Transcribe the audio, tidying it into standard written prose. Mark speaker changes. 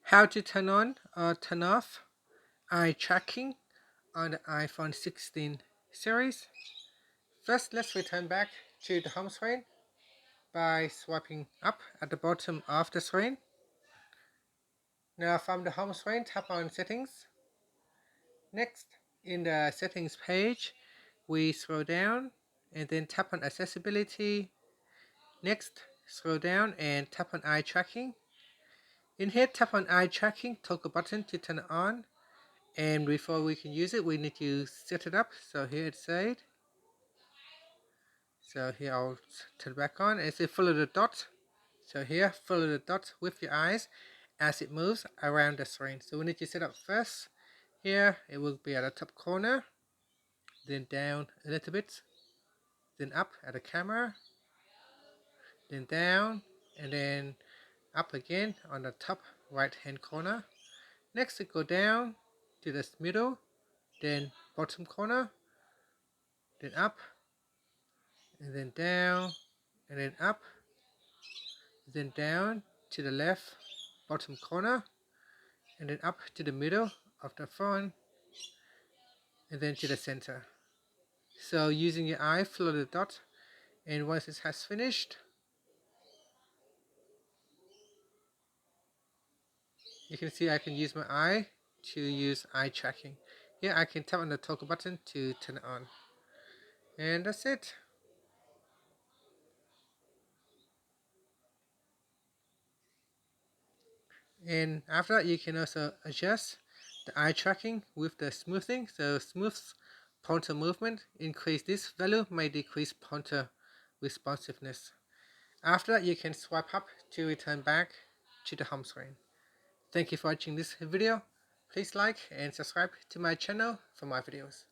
Speaker 1: How to turn on or turn off eye tracking on the iPhone 16 series. First, let's return back to the home screen by swiping up at the bottom of the screen. Now from the home screen, tap on Settings. Next, in the Settings page, we scroll down and then tap on Accessibility. Next, scroll down and tap on Eye Tracking. In here, tap on Eye Tracking toggle button to turn it on. And before we can use it, we need to set it up. So here it's set. So here I'll turn it back on and say follow the dot. So here, follow the dot with your eyes as it moves around the screen. So we need to set up first. Here it will be at the top corner, then down a little bit, then up at the camera, then down, and then up again on the top right hand corner. Next, it go down to the middle, then bottom corner, then up, and then down, and then up, then down to the left bottom corner, and then up to the middle of the phone, and then to the center. So using your eye, follow the dot, and once it has finished, you can see I can use my eye to use eye tracking. Here I can tap on the toggle button to turn it on. And that's it. And after that, you can also adjust the eye tracking with the smoothing. So smooths pointer movement. Increase this value may decrease pointer responsiveness. After that, you can swipe up to return back to the home screen. Thank you for watching this video. Please like and subscribe to my channel for more videos.